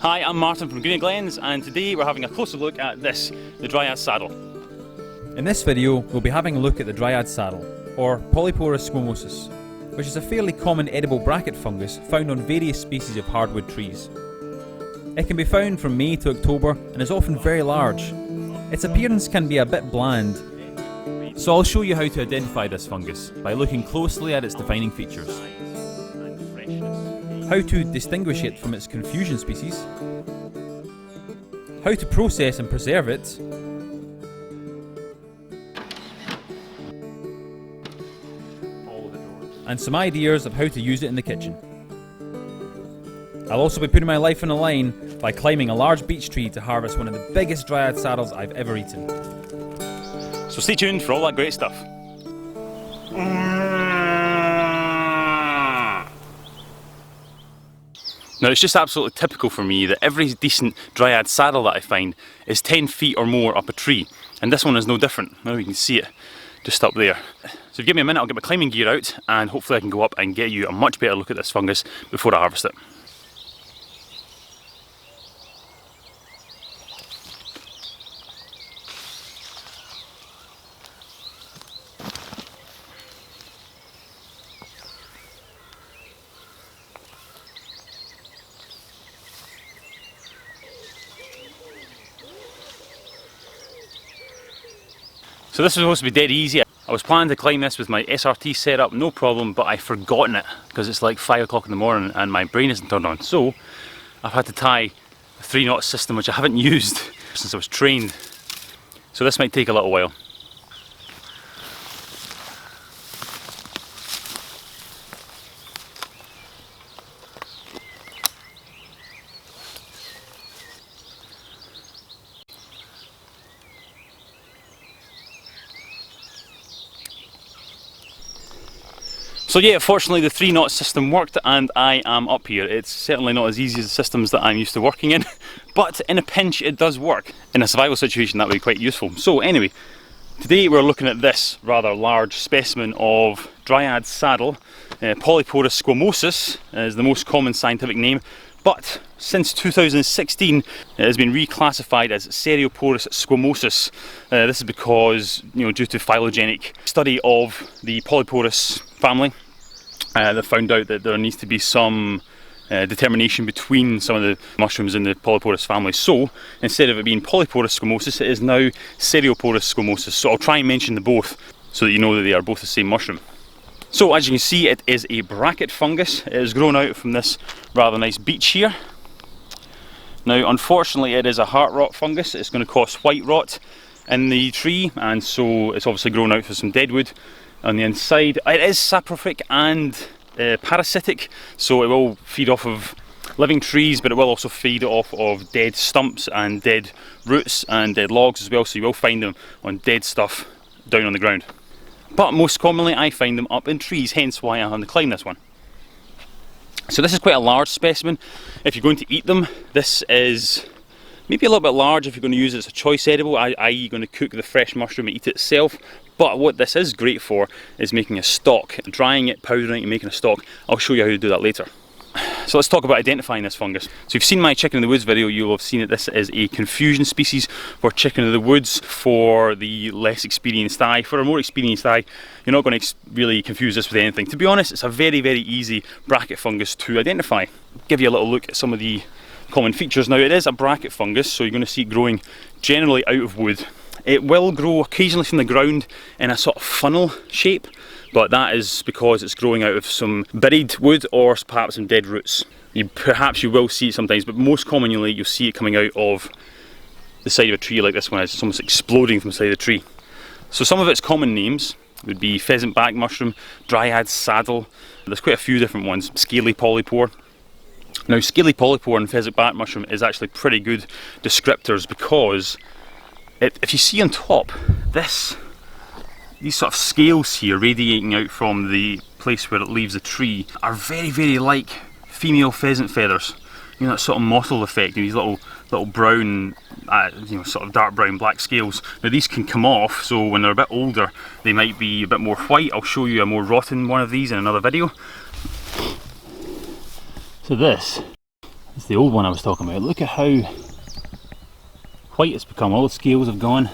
Hi, I'm Martin from Glens, and today we're having a closer look at this, the Dryads Saddle. In this video, we'll be having a look at the Dryads Saddle, or Polypore squamosus, which is a fairly common edible bracket fungus found on various species of hardwood trees. It can be found from May to October and is often very large. Its appearance can be a bit bland, so I'll show you how to identify this fungus by looking closely at its defining features. How to distinguish it from its confusion species, how to process and preserve it, and some ideas of how to use it in the kitchen. I'll also be putting my life on the line by climbing a large beech tree to harvest one of the biggest Dryad saddles I've ever eaten. So stay tuned for all that great stuff. Now it's just absolutely typical for me that every decent Dryad saddle that I find is 10 feet or more up a tree, and this one is no different. Now you can see it just up there. So if you give me a minute, I'll get my climbing gear out and hopefully I can go up and get you a much better look at this fungus before I harvest it. So this was supposed to be dead easy. I was planning to climb this with my SRT set up, no problem, but I've forgotten it because it's like 5 o'clock in the morning and my brain isn't turned on. So I've had to tie a 3-knot system which I haven't used since I was trained. So this might take a little while. So yeah, fortunately the 3-knot system worked and I am up here. It's certainly not as easy as the systems that I'm used to working in, but in a pinch it does work. In a survival situation that would be quite useful. So anyway, today we're looking at this rather large specimen of Dryads Saddle. Polypore squamosus is the most common scientific name, but since 2016 it has been reclassified as Cerioporus squamosus. This is because, due to phylogenetic study of the Polyporus family, they found out that there needs to be some determination between some of the mushrooms in the Polyporus family. So instead of it being Polyporus squamosus, it is now Cerioporus squamosus. So I'll try and mention the both so that you know that they are both the same mushroom. So as you can see, it is a bracket fungus. It has grown out from this rather nice beech here. Now unfortunately it is a heart rot fungus. It's going to cause white rot in the tree, and so it's obviously grown out for some dead wood on the inside. It is saprophic and parasitic, so it will feed off of living trees, but it will also feed off of dead stumps and dead roots and dead logs as well, so you will find them on dead stuff down on the ground. But most commonly I find them up in trees, hence why I'm having to climb this one. So this is quite a large specimen. If you're going to eat them, this is maybe a little bit large if you're going to use it as a choice edible, i.e. you're going to cook the fresh mushroom and eat it itself. But what this is great for is making a stock, drying it, powdering it and making a stock. I'll show you how to do that later. So let's talk about identifying this fungus. So if you've seen my chicken in the woods video, you'll have seen that this is a confusion species for chicken in the woods for the less experienced eye. For a more experienced eye, you're not going to really confuse this with anything. To be honest, it's a very, very easy bracket fungus to identify. I'll give you a little look at some of the common features. Now it is a bracket fungus, so you're going to see it growing generally out of wood. It will grow occasionally from the ground in a sort of funnel shape, but that is because it's growing out of some buried wood or perhaps some dead roots. Perhaps you will see it sometimes, but most commonly you'll see it coming out of the side of a tree like this one is. It's almost exploding from the side of the tree. So some of its common names would be pheasant back mushroom, Dryads Saddle. There's quite a few different ones. Scaly polypore. Now scaly polypore and pheasant back mushroom is actually pretty good descriptors because if you see on top, these sort of scales here radiating out from the place where it leaves the tree are very, very like female pheasant feathers. That sort of mottled effect, these little brown, sort of dark brown black scales. Now these can come off, so when they're a bit older they might be a bit more white. I'll show you a more rotten one of these in another video. So this It's the old one I was talking about. Look at how white it's become. All the scales have gone.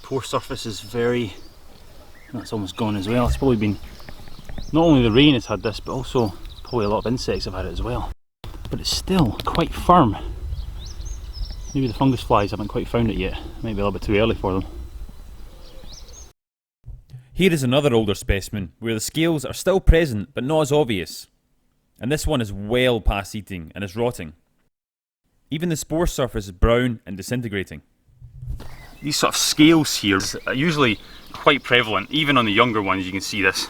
Pore surface is very... that's almost gone as well. It's probably been... not only the rain has had this, but also probably a lot of insects have had it as well. But it's still quite firm. Maybe the fungus flies haven't quite found it yet. It might be a little bit too early for them. Here is another older specimen where the scales are still present but not as obvious. And this one is well past eating and is rotting. Even the spore surface is brown and disintegrating. These sort of scales here are usually quite prevalent. Even on the younger ones you can see this.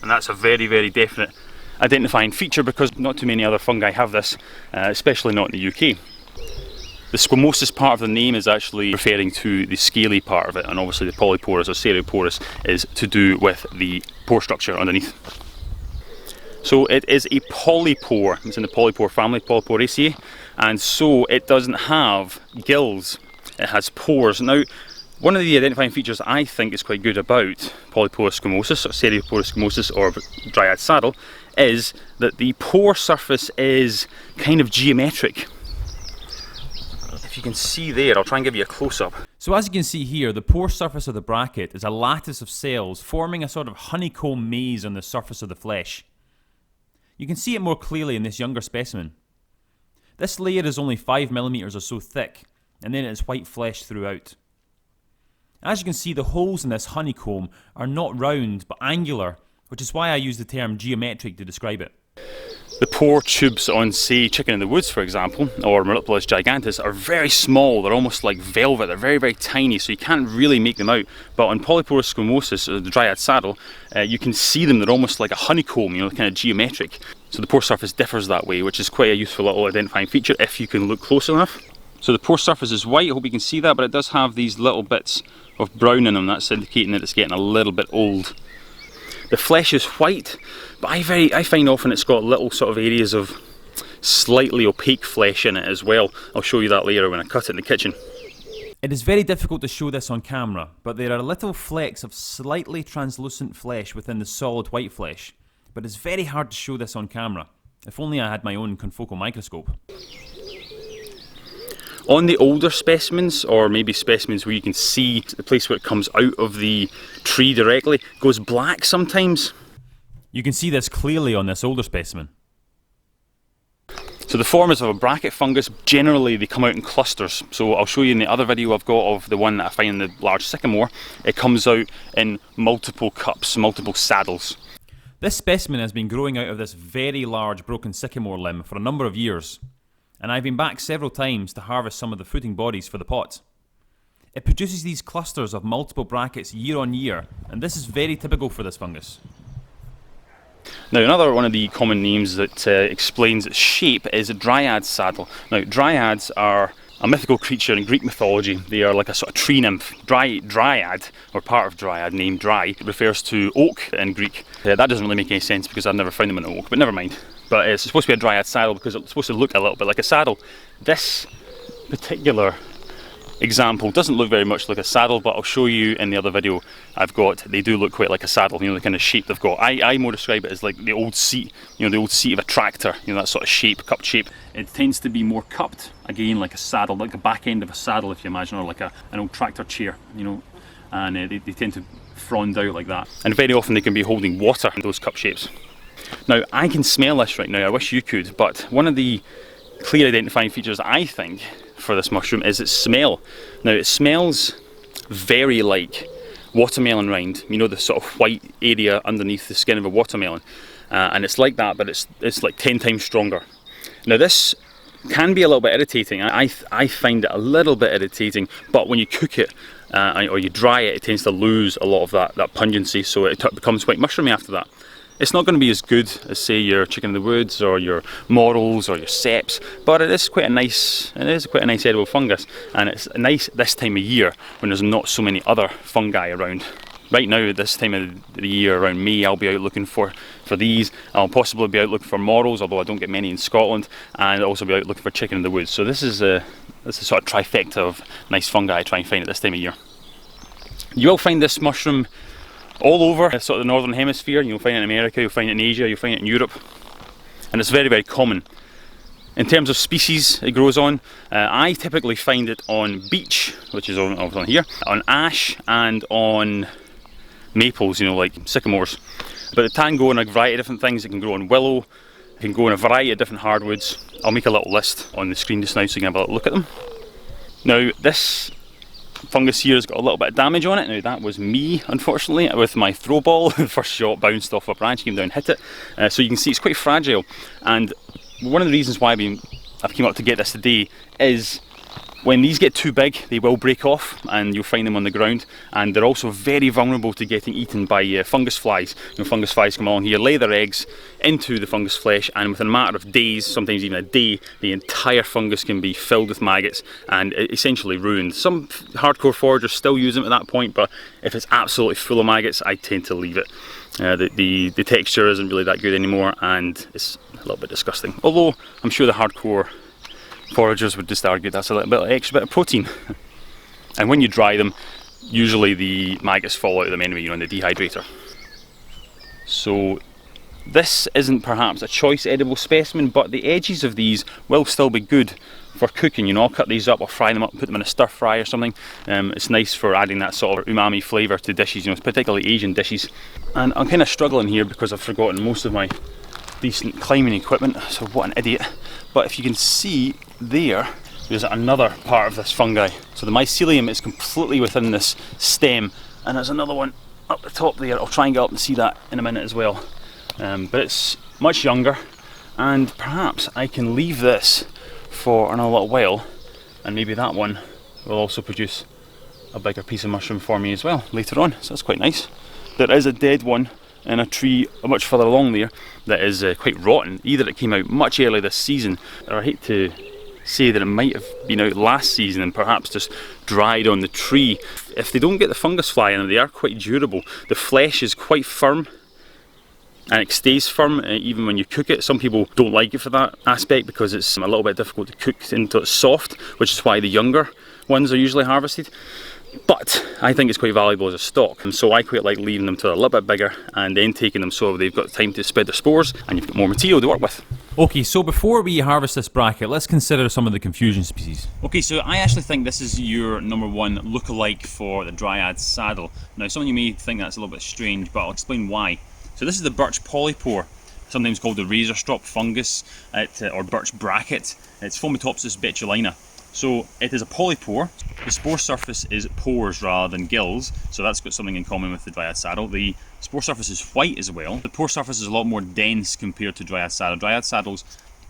And that's a very, very definite identifying feature because not too many other fungi have this, especially not in the UK. The squamosus part of the name is actually referring to the scaly part of it, and obviously the polyporus or Cerioporus is to do with the pore structure underneath. So it is a polypore. It's in the polypore family, Polyporaceae, and so it doesn't have gills, it has pores. Now, one of the identifying features I think is quite good about Polyporus squamosus or Cerioporus squamosus or Dryads Saddle is that the pore surface is kind of geometric. If you can see there, I'll try and give you a close-up. So as you can see here, the pore surface of the bracket is a lattice of cells forming a sort of honeycomb maze on the surface of the flesh. You can see it more clearly in this younger specimen. This layer is only 5mm or so thick, and then it is white flesh throughout. As you can see, the holes in this honeycomb are not round but angular, which is why I use the term geometric to describe it. The pore tubes on, say, chicken in the woods, for example, or Merypilus giganteus, are very small. They're almost like velvet. They're very, very tiny, so you can't really make them out. But on Polyporus squamosus, or the Dryads Saddle, you can see them. They're almost like a honeycomb, you know, kind of geometric. So the pore surface differs that way, which is quite a useful little identifying feature if you can look close enough. So the pore surface is white. I hope you can see that, but it does have these little bits of brown in them. That's indicating that it's getting a little bit old. The flesh is white, but I find often it's got little sort of areas of slightly opaque flesh in it as well. I'll show you that later when I cut it in the kitchen. It is very difficult to show this on camera, but there are little flecks of slightly translucent flesh within the solid white flesh. But it's very hard to show this on camera. If only I had my own confocal microscope. On the older specimens, or maybe specimens where you can see the place where it comes out of the tree directly, it goes black sometimes. You can see this clearly on this older specimen. So the form is of a bracket fungus. Generally they come out in clusters. So I'll show you in the other video I've got of the one that I find in the large sycamore. It comes out in multiple cups, multiple saddles. This specimen has been growing out of this very large broken sycamore limb for a number of years. And I've been back several times to harvest some of the fruiting bodies for the pot. It produces these clusters of multiple brackets year on year, and this is very typical for this fungus. Now another one of the common names that explains its shape is Dryads Saddle. Now dryads are a mythical creature in Greek mythology. They are like a sort of tree nymph. Dryad, or part of Dryad, named Dry, refers to oak in Greek. That doesn't really make any sense because I've never found them in an oak, but never mind. But it's supposed to be a Dryad saddle because it's supposed to look a little bit like a saddle. This particular example doesn't look very much like a saddle, but I'll show you in the other video I've got. They do look quite like a saddle, you know, the kind of shape they've got. I more describe it as like the old seat, you know, the old seat of a tractor, you know, that sort of shape, cupped shape. It tends to be more cupped, again, like a saddle, like the back end of a saddle, if you imagine, or like an old tractor chair, you know, and they tend to frond out like that. And very often they can be holding water in those cup shapes. Now, I can smell this right now, I wish you could, but one of the clear identifying features, I think, for this mushroom is its smell. Now, it smells very like watermelon rind, you know, the sort of white area underneath the skin of a watermelon. And it's like that, but it's like 10 times stronger. Now, this can be a little bit irritating. I find it a little bit irritating, but when you cook it or you dry it, it tends to lose a lot of that pungency, so it becomes quite mushroomy after that. It's not going to be as good as, say, your chicken in the woods or your morels or your seps, but it is quite a nice edible fungus, and it's nice this time of year when there's not so many other fungi around. Right now, this time of the year around May, I'll be out looking for these. I'll possibly be out looking for morels, although I don't get many in Scotland, and I'll also be out looking for chicken in the woods. So this is a sort of trifecta of nice fungi I try and find at this time of year. You will find this mushroom all over sort of the northern hemisphere. You'll find it in America, you'll find it in Asia, you'll find it in Europe. and it's very, very common. In terms of species it grows on, I typically find it on beech, which is on here, on ash and on maples, you know, like sycamores. But it can go on a variety of different things. It can grow on willow, it can go on a variety of different hardwoods. I'll make a little list on the screen just now so you can have a little look at them. Now this fungus here has got a little bit of damage on it. Now that was me, unfortunately, with my throw ball. The first shot bounced off a branch, came down, hit it. So you can see it's quite fragile. And one of the reasons why I've came up to get this today is when these get too big, they will break off and you'll find them on the ground, and they're also very vulnerable to getting eaten by fungus flies. You know, fungus flies come along here, lay their eggs into the fungus flesh, and within a matter of days, sometimes even a day, the entire fungus can be filled with maggots and essentially ruined. Some hardcore foragers still use them at that point, but if it's absolutely full of maggots, I tend to leave it. The texture isn't really that good anymore, and it's a little bit disgusting. Although I'm sure the hardcore foragers would just argue that's a little bit extra bit of protein. And when you dry them, usually the maggots fall out of them anyway, you know, in the dehydrator. So this isn't perhaps a choice edible specimen, but the edges of these will still be good for cooking. You know, I'll cut these up, I'll fry them up, put them in a stir fry or something. It's nice for adding that sort of umami flavour to dishes, you know, particularly Asian dishes. And I'm kind of struggling here because I've forgotten most of my decent climbing equipment, so what an idiot. But if you can see there's another part of this fungi. So the mycelium is completely within this stem, and there's another one up the top there. I'll try and get up and see that in a minute as well. But it's much younger, and perhaps I can leave this for another little while, and maybe that one will also produce a bigger piece of mushroom for me as well later on, so that's quite nice. There is a dead one in a tree much further along there that is quite rotten. Either it came out much earlier this season, or I hate to say that it might have been out last season and perhaps just dried on the tree. If they don't get the fungus fly in them, they are quite durable. The flesh is quite firm, and it stays firm even when you cook it. Some people don't like it for that aspect because it's a little bit difficult to cook until it's soft, which is why the younger ones are usually harvested. But I think it's quite valuable as a stock, and so I quite like leaving them till they're a little bit bigger and then taking them so they've got time to spread their spores and you've got more material to work with. Okay, so before we harvest this bracket, let's consider some of the confusion species. Okay, so I actually think this is your number one lookalike for the Dryads Saddle. Now some of you may think that's a little bit strange, but I'll explain why. So this is the birch polypore, sometimes called the razor strop fungus or birch bracket. It's Fomitopsis betulina. So it is a polypore. The spore surface is pores rather than gills, so that's got something in common with the Dryad Saddle. The spore surface is white as well. The pore surface is a lot more dense compared to Dryad Saddle. Dryad Saddle's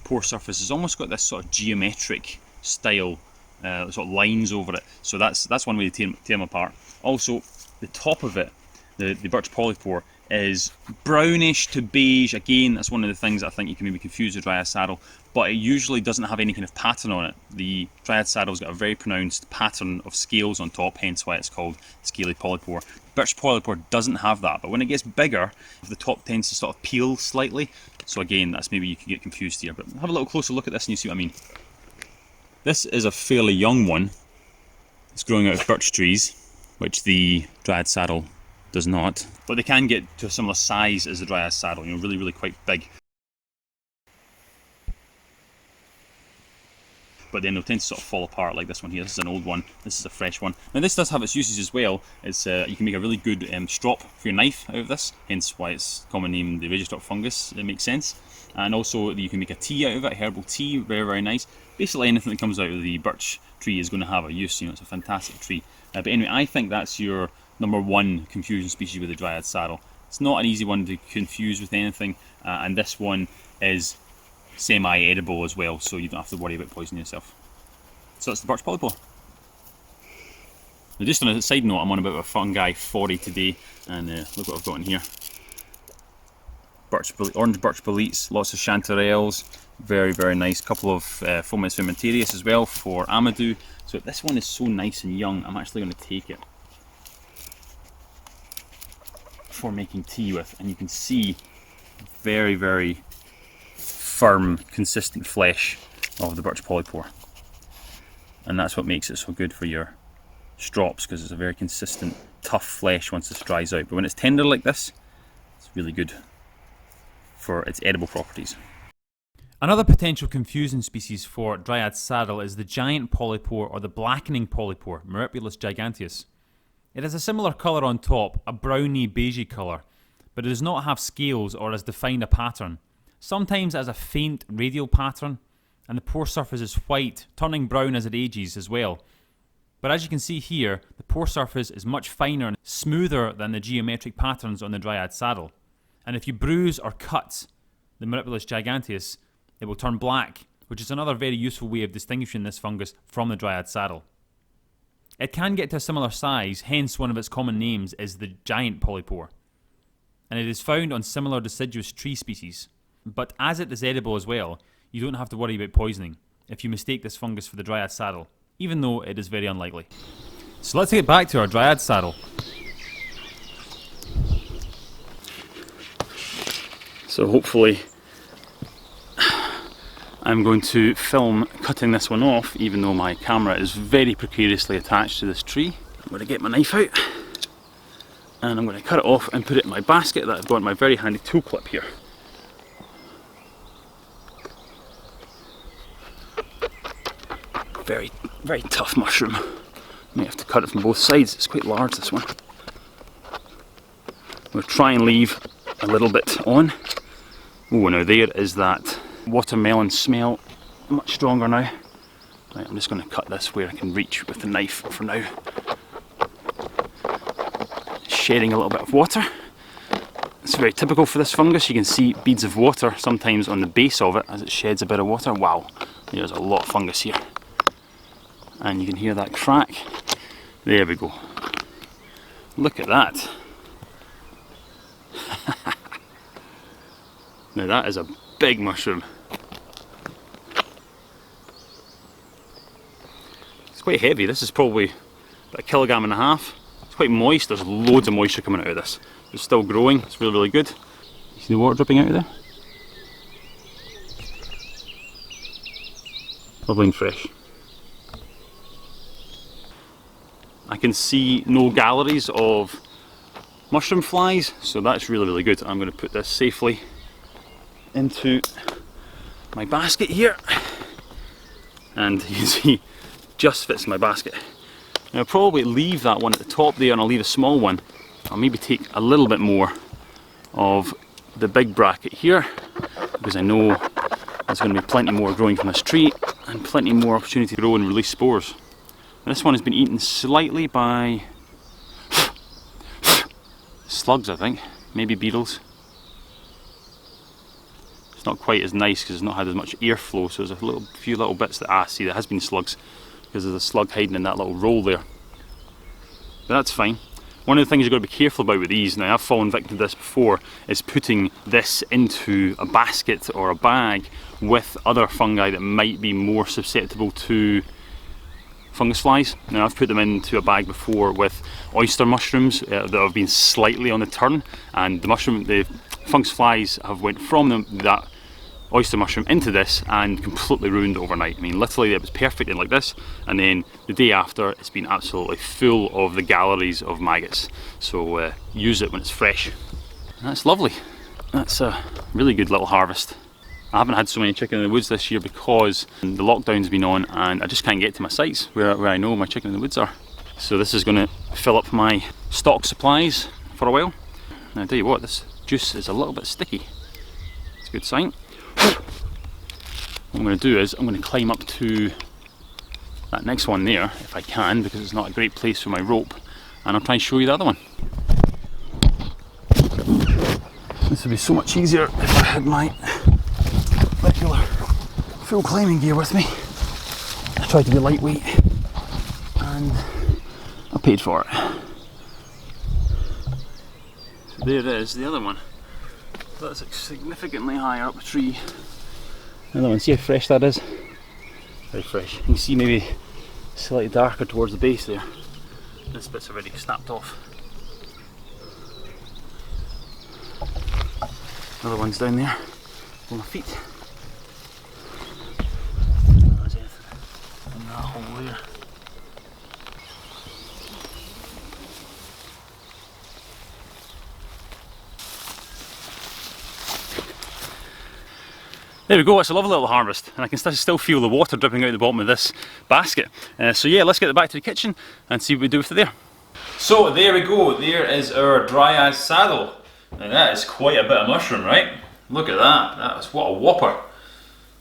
pore surface has almost got this sort of geometric style, sort of lines over it. So that's one way to tear them apart. Also, the top of it, the birch polypore, is brownish to beige. Again, that's one of the things that I think you can maybe confuse with Dryad Saddle, but it usually doesn't have any kind of pattern on it. The Dryad Saddle's got a very pronounced pattern of scales on top, hence why it's called Scaly polypore. Birch polypore doesn't have that, but when it gets bigger, the top tends to sort of peel slightly. So again, that's maybe you can get confused here, but have a little closer look at this and you see what I mean. This is a fairly young one. It's growing out of birch trees, which the Dryad Saddle does not, but they can get to a similar size as the Dryad Saddle, you know, really, really quite big. But then they'll tend to sort of fall apart like this one here. This is an old one, this is a fresh one. Now this does have its uses as well. It's you can make a really good strop for your knife out of this, hence why it's common name the razor strop fungus. It makes sense. And also you can make a tea out of it, a herbal tea, very, very nice. Basically anything that comes out of the birch tree is going to have a use, you know, it's a fantastic tree. But anyway, I think that's your number one confusion species with the Dryad Saddle. It's not an easy one to confuse with anything, and this one is semi-edible as well, so you don't have to worry about poisoning yourself. So that's the birch polypore. Now just on a side note, I'm on about a fungi 40 today, and look what I've got in here. Orange birch boletes, lots of chanterelles, very, very nice. Couple of Fomitopsis fermentarius as well for Amadou. So this one is so nice and young, I'm actually going to take it for making tea with, and you can see very, very firm, consistent flesh of the birch polypore, and that's what makes it so good for your strops, because it's a very consistent, tough flesh once this dries out. But when it's tender like this, it's really good for its edible properties. Another potential confusing species for Dryads Saddle is the giant polypore or the blackening polypore, Cerioporus giganteus. It has a similar colour on top, a browny beigey colour, but it does not have scales or as defined a pattern. Sometimes it has a faint radial pattern, and the pore surface is white, turning brown as it ages as well. But as you can see here, the pore surface is much finer and smoother than the geometric patterns on the Dryad Saddle. And if you bruise or cut the Cerioporus giganteus, it will turn black, which is another very useful way of distinguishing this fungus from the Dryad Saddle. It can get to a similar size, hence one of its common names is the giant polypore. And it is found on similar deciduous tree species. But as it is edible as well, you don't have to worry about poisoning if you mistake this fungus for the Dryad Saddle, even though it is very unlikely. So let's get back to our Dryad Saddle. So hopefully I'm going to film cutting this one off, even though my camera is very precariously attached to this tree. I'm going to get my knife out and I'm going to cut it off and put it in my basket that I've got in my very handy tool clip here. Very, very tough mushroom. May have to cut it from both sides, it's quite large, this one. We'll try and leave a little bit on. Oh, now there is that watermelon smell, much stronger now. Right, I'm just going to cut this where I can reach with the knife for now. Shedding a little bit of water. It's very typical for this fungus. You can see beads of water sometimes on the base of it as it sheds a bit of water. Wow, there's a lot of fungus here. And you can hear that crack. There we go. Look at that. Now that is a big mushroom. It's quite heavy. This is probably about 1.5 kilograms. It's quite moist. There's loads of moisture coming out of this. It's still growing. It's really, really good. You see the water dripping out of there? Lovely and fresh. I can see no galleries of mushroom flies, so that's really, really good. I'm going to put this safely into my basket here, and you can see just fits in my basket. Now I'll probably leave that one at the top there and I'll leave a small one. I'll maybe take a little bit more of the big bracket here because I know there's going to be plenty more growing from this tree and plenty more opportunity to grow and release spores. Now, this one has been eaten slightly by slugs, I think, maybe beetles. It's not quite as nice because it's not had as much airflow, so there's a few little bits that, see, there has been slugs because there's a slug hiding in that little roll there. But that's fine. One of the things you've got to be careful about with these, now I've fallen victim to this before, is putting this into a basket or a bag with other fungi that might be more susceptible to fungus flies. Now I've put them into a bag before with oyster mushrooms that have been slightly on the turn, and the fungus flies have went from that oyster mushroom into this and completely ruined overnight. I mean, literally it was perfect in like this, and then the day after it's been absolutely full of the galleries of maggots. So use it when it's fresh. That's lovely. That's a really good little harvest. I haven't had so many chicken in the woods this year because the lockdown's been on and I just can't get to my sites where I know my chicken in the woods are. So this is going to fill up my stock supplies for a while. And I tell you what, this juice is a little bit sticky. It's a good sign. What I'm going to do is I'm going to climb up to that next one there if I can, because it's not a great place for my rope, and I'll try and show you the other one. This would be so much easier if I had my regular full climbing gear with me. I tried to be lightweight and I paid for it. So there it is, the other one. That's significantly higher up the tree. Another one, see how fresh that is? Very fresh. You can see maybe slightly darker towards the base there. This bit's already snapped off. Another one's down there on my feet. There's anything in that hole there. There we go, it's a lovely little harvest, and I can still feel the water dripping out the bottom of this basket. So yeah, let's get it back to the kitchen and see what we do from there. So there we go, there is our Dryads Saddle. Now that is quite a bit of mushroom, right? Look at that, that's what a whopper.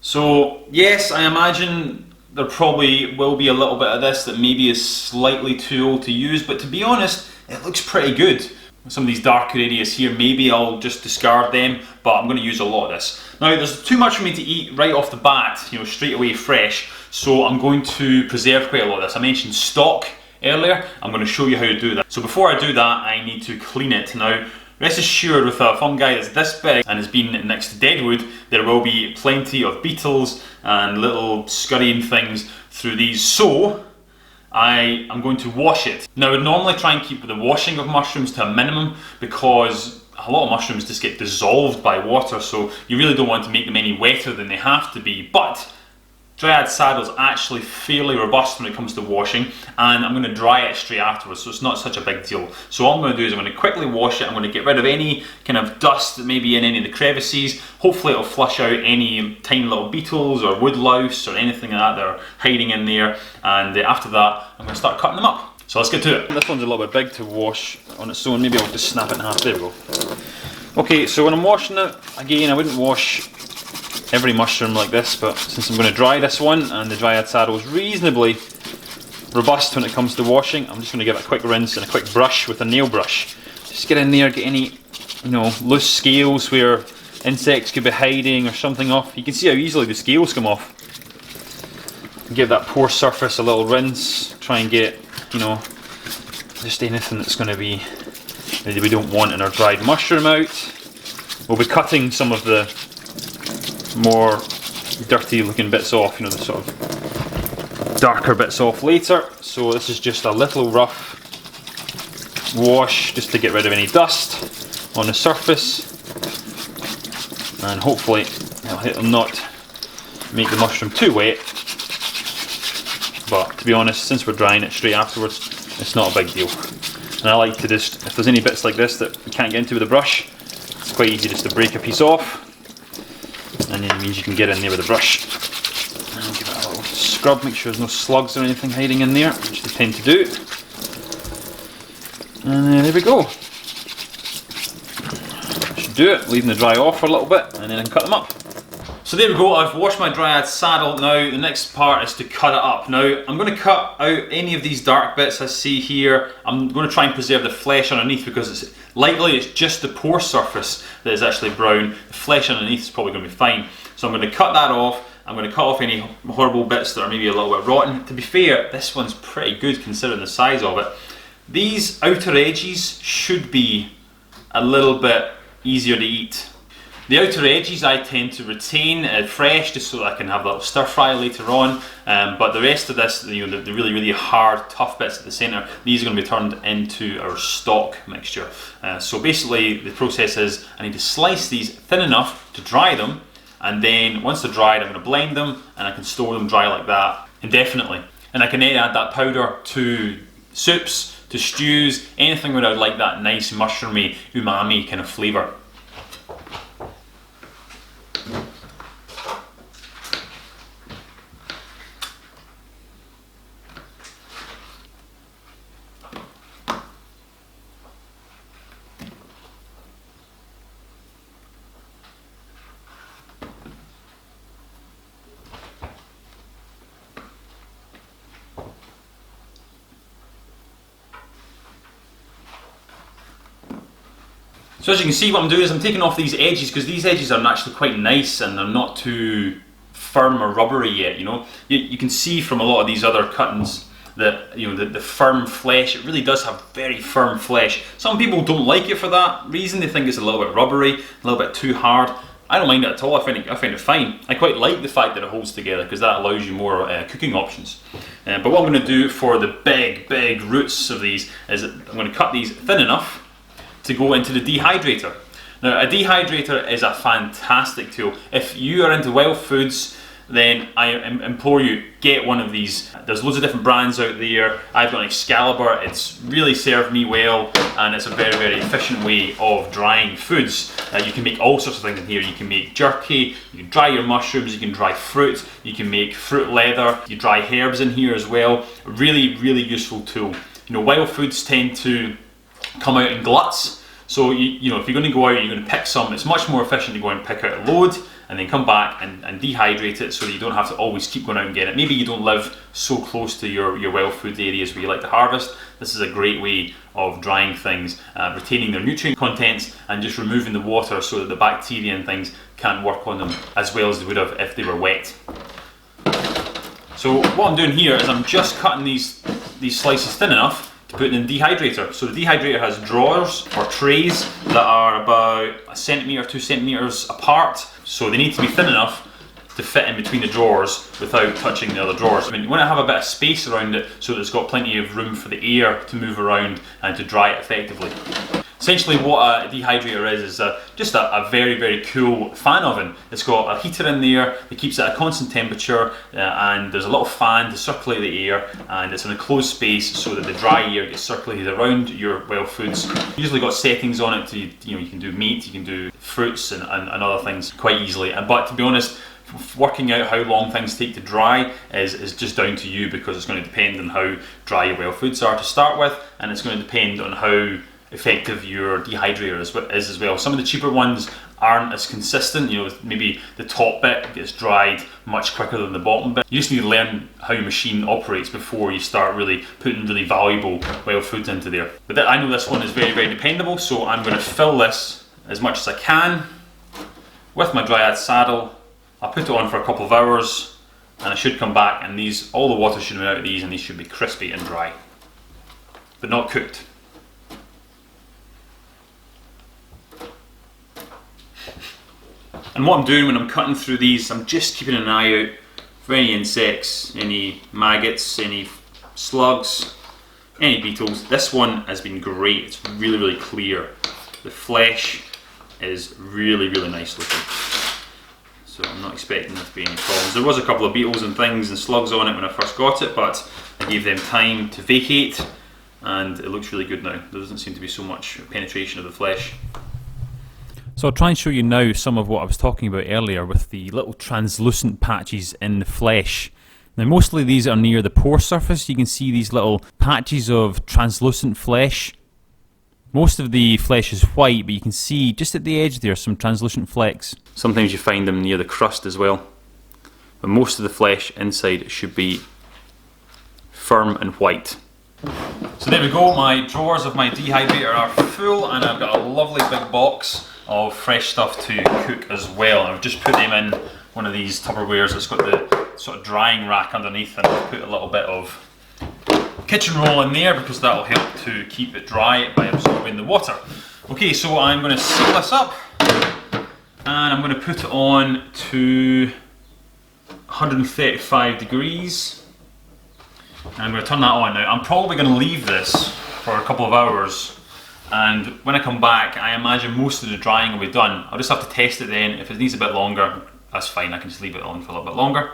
So yes, I imagine there probably will be a little bit of this that maybe is slightly too old to use, but to be honest, it looks pretty good. Some of these darker areas here, maybe I'll just discard them, but I'm going to use a lot of this. Now there's too much for me to eat right off the bat, you know, straight away fresh, so I'm going to preserve quite a lot of this. I mentioned stock earlier, I'm going to show you how to do that. So before I do that, I need to clean it. Now, rest assured, with a fungi that's this big and has been next to deadwood, there will be plenty of beetles and little scurrying things through these. So I am going to wash it. Now I would normally try and keep the washing of mushrooms to a minimum because a lot of mushrooms just get dissolved by water, so you really don't want to make them any wetter than they have to be. But Dryads Saddle is actually fairly robust when it comes to washing, and I'm going to dry it straight afterwards, so it's not such a big deal. So all I'm going to do is I'm going to quickly wash it. I'm going to get rid of any kind of dust that may be in any of the crevices. Hopefully it'll flush out any tiny little beetles or wood louse or anything like that that are hiding in there, and after that I'm going to start cutting them up. So let's get to it. This one's a little bit big to wash on its own. Maybe I'll just snap it in half. There we go. Okay, so when I'm washing it, again, I wouldn't wash every mushroom like this, but since I'm going to dry this one, and the Dryad Saddle is reasonably robust when it comes to washing, I'm just going to give it a quick rinse and a quick brush with a nail brush. Just get in there, get any, you know, loose scales where insects could be hiding or something off. You can see how easily the scales come off. Give that pore surface a little rinse, try and get, you know, just anything that's going to be that we don't want in our dried mushroom out. We'll be cutting some of the more dirty looking bits off, you know, the sort of darker bits off later. So this is just a little rough wash just to get rid of any dust on the surface, and hopefully it'll not make the mushroom too wet. But to be honest, since we're drying it straight afterwards, it's not a big deal. And I like to just, if there's any bits like this that you can't get into with a brush, it's quite easy just to break a piece off. And then it means you can get in there with a brush and give it a little scrub, make sure there's no slugs or anything hiding in there, which they tend to do. And there we go. Should do it, leaving the dry off for a little bit, and then I can cut them up. So there we go, I've washed my Dryad Saddle. Now the next part is to cut it up. Now I'm going to cut out any of these dark bits I see here. I'm going to try and preserve the flesh underneath because it's likely it's just the pore surface that is actually brown. The flesh underneath is probably going to be fine. So I'm going to cut that off. I'm going to cut off any horrible bits that are maybe a little bit rotten. To be fair, this one's pretty good considering the size of it. These outer edges should be a little bit easier to eat. The outer edges I tend to retain fresh just so that I can have a little stir fry later on, but the rest of this, you know, the really, really hard, tough bits at the centre, these are going to be turned into our stock mixture. So basically the process is I need to slice these thin enough to dry them, and then once they're dried I'm going to blend them and I can store them dry like that indefinitely. And I can then add that powder to soups, to stews, anything where I would like that nice mushroomy, umami kind of flavour. So as you can see, what I'm doing is I'm taking off these edges because these edges are actually quite nice and they're not too firm or rubbery yet, you know. You can see from a lot of these other cuttings that, you know, the firm flesh, it really does have very firm flesh. Some people don't like it for that reason. They think it's a little bit rubbery, a little bit too hard. I don't mind it at all. I find it fine. I quite like the fact that it holds together because that allows you more cooking options. But what I'm going to do for the big roots of these is I'm going to cut these thin enough to go into the dehydrator. Now a dehydrator is a fantastic tool. If you are into wild foods, then I implore you, get one of these. There's loads of different brands out there. I've got an Excalibur. It's really served me well, and it's a very, very efficient way of drying foods. You can make all sorts of things in here. You can make jerky, you can dry your mushrooms, you can dry fruit, you can make fruit leather, you dry herbs in here as well. A really, really useful tool. You know, wild foods tend to come out in gluts. So you know, if you're going to go out, you're going to pick some. It's much more efficient to go and pick out a load and then come back and dehydrate it so that you don't have to always keep going out and get it. Maybe you don't live so close to your wild food areas where you like to harvest. This is a great way of drying things, retaining their nutrient contents and just removing the water so that the bacteria and things can't work on them as well as they would have if they were wet. So what I'm doing here is I'm just cutting these slices thin enough to put in the dehydrator. So the dehydrator has drawers or trays that are about 1 centimetre, 2 centimetres apart. So they need to be thin enough to fit in between the drawers without touching the other drawers. I mean, you want to have a bit of space around it so that it's got plenty of room for the air to move around and to dry it effectively. Essentially what a dehydrator is just a very, very cool fan oven. It's got a heater in there that keeps it at a constant temperature, and there's a little fan to circulate the air, and it's in a closed space so that the dry air gets circulated around your wild foods. Usually got settings on it to, you know, you can do meat, you can do fruits and other things quite easily. But to be honest, working out how long things take to dry is just down to you, because it's going to depend on how dry your wild foods are to start with, and it's going to depend on how effective your dehydrator is as well. Some of the cheaper ones aren't as consistent. You know, maybe the top bit gets dried much quicker than the bottom bit. You just need to learn how your machine operates before you start really putting really valuable wild foods into there. But I know this one is very, very dependable, so I'm going to fill this as much as I can with my Dryads Saddle. I'll put it on for a couple of hours and I should come back, and all the water should be out of these, and these should be crispy and dry, but not cooked. And what I'm doing when I'm cutting through these, I'm just keeping an eye out for any insects, any maggots, any slugs, any beetles. This one has been great. It's really, really clear. The flesh is really, really nice looking. So I'm not expecting there to be any problems. There was a couple of beetles and things and slugs on it when I first got it, but I gave them time to vacate and it looks really good now. There doesn't seem to be so much penetration of the flesh. So I'll try and show you now some of what I was talking about earlier with the little translucent patches in the flesh. Now mostly these are near the pore surface. You can see these little patches of translucent flesh. Most of the flesh is white, but you can see just at the edge there some translucent flecks. Sometimes you find them near the crust as well. But most of the flesh inside should be firm and white. So there we go, my drawers of my dehydrator are full, and I've got a lovely big box of fresh stuff to cook as well. I've just put them in one of these Tupperwares that's got the sort of drying rack underneath, and I've put a little bit of kitchen roll in there because that will help to keep it dry by absorbing the water. Okay, so I'm going to seal this up and I'm going to put it on to 135 degrees. And I'm going to turn that on now. I'm probably going to leave this for a couple of hours, and when I come back I imagine most of the drying will be done. I'll just have to test it then. If it needs a bit longer, that's fine, I can just leave it on for a little bit longer.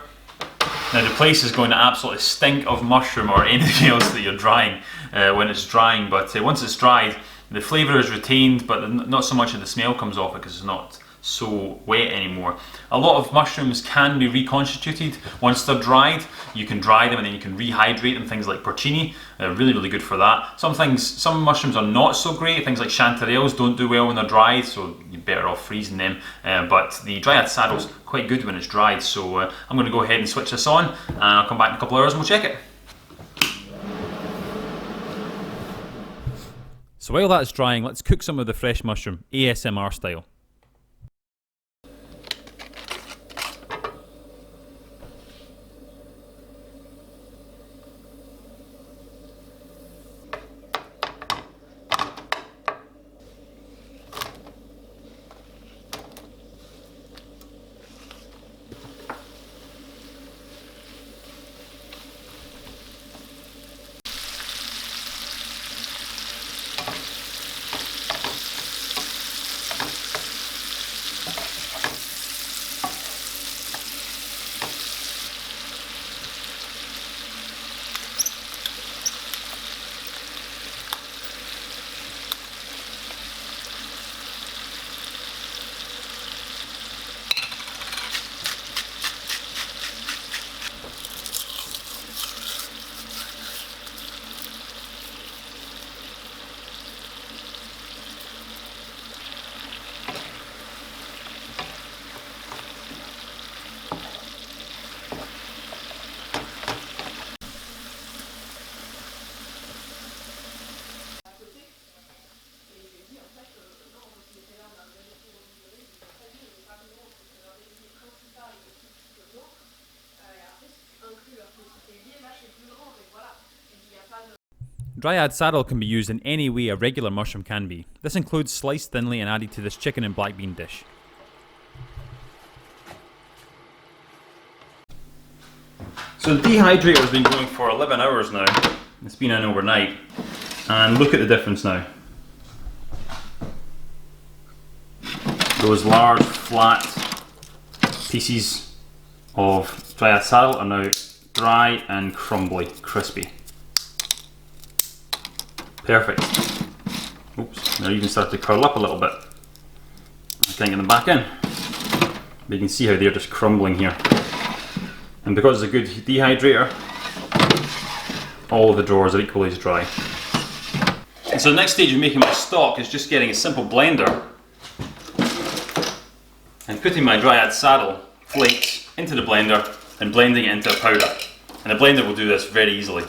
Now the place is going to absolutely stink of mushroom or anything else that you're drying when it's drying, but once it's dried the flavour is retained, but not so much of the smell comes off it because it's not so wet anymore. A lot of mushrooms can be reconstituted once they're dried. You can dry them and then you can rehydrate them, things like porcini, really, really good for that. Some mushrooms are not so great, things like chanterelles don't do well when they're dried, so you're better off freezing them, but the Dryads Saddle's quite good when it's dried, so I'm going to go ahead and switch this on, and I'll come back in a couple of hours and we'll check it. So while that's drying, let's cook some of the fresh mushroom, ASMR style. Dryad Saddle can be used in any way a regular mushroom can be. This includes sliced thinly and added to this chicken and black bean dish. So the dehydrator has been going for 11 hours now. It's been in overnight. And look at the difference now. Those large, flat pieces of Dryad Saddle are now dry and crumbly, crispy. Perfect. Oops, they're even starting to curl up a little bit. I can't get them back in. But you can see how they're just crumbling here. And because it's a good dehydrator, all of the drawers are equally as dry. And so the next stage of making my stock is just getting a simple blender and putting my Dryad Saddle flakes into the blender and blending it into a powder. And the blender will do this very easily.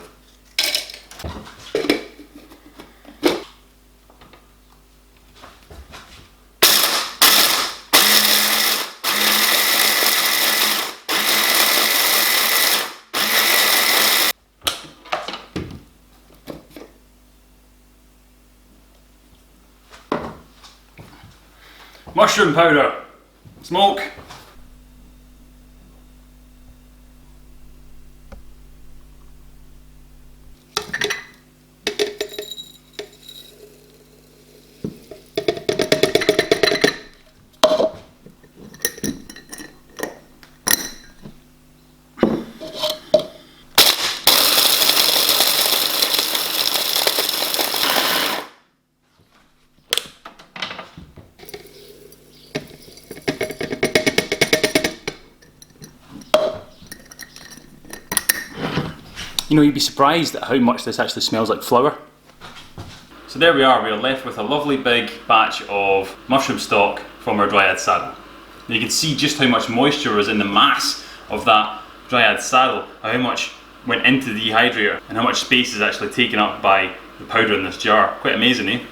Mushroom powder, smoke. You know, you'd be surprised at how much this actually smells like flour. So there we are left with a lovely big batch of mushroom stock from our Dryad Saddle. And you can see just how much moisture was in the mass of that Dryad Saddle, how much went into the dehydrator and how much space is actually taken up by the powder in this jar. Quite amazing, eh?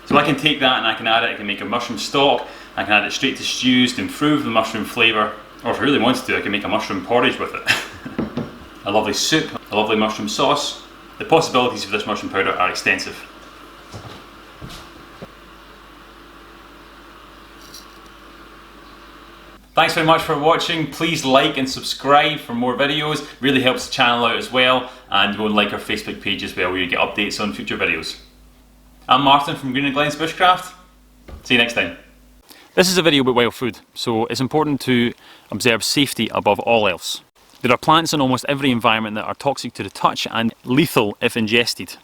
So I can take that and I can add it, I can make a mushroom stock, I can add it straight to stews to improve the mushroom flavour, or if I really wanted to I can make a mushroom porridge with it. A lovely soup, a lovely mushroom sauce. The possibilities for this mushroom powder are extensive. Thanks very much for watching. Please like and subscribe for more videos. Really helps the channel out as well. And go and like our Facebook page as well, where you get updates on future videos. I'm Martin from Green and Glens Bushcraft. See you next time. This is a video about wild food, so it's important to observe safety above all else. There are plants in almost every environment that are toxic to the touch and lethal if ingested.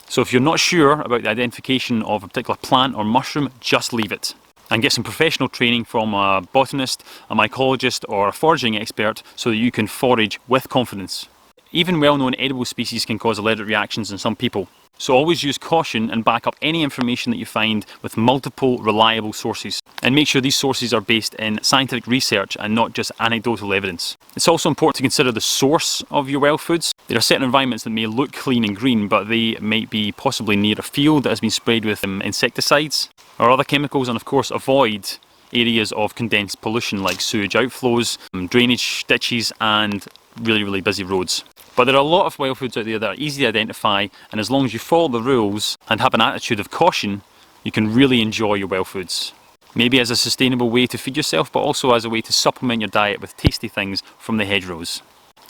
So if you're not sure about the identification of a particular plant or mushroom, just leave it. And get some professional training from a botanist, a mycologist or a foraging expert so that you can forage with confidence. Even well-known edible species can cause allergic reactions in some people. So always use caution and back up any information that you find with multiple reliable sources. And make sure these sources are based in scientific research and not just anecdotal evidence. It's also important to consider the source of your wild foods. There are certain environments that may look clean and green, but they might be possibly near a field that has been sprayed with insecticides or other chemicals, and of course avoid areas of condensed pollution like sewage outflows, drainage ditches and really busy roads. But there are a lot of wild foods out there that are easy to identify, and as long as you follow the rules and have an attitude of caution, you can really enjoy your wild foods. Maybe as a sustainable way to feed yourself, but also as a way to supplement your diet with tasty things from the hedgerows.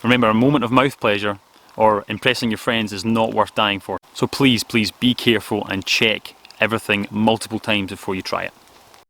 Remember, a moment of mouth pleasure or impressing your friends is not worth dying for. So please be careful and check everything multiple times before you try it.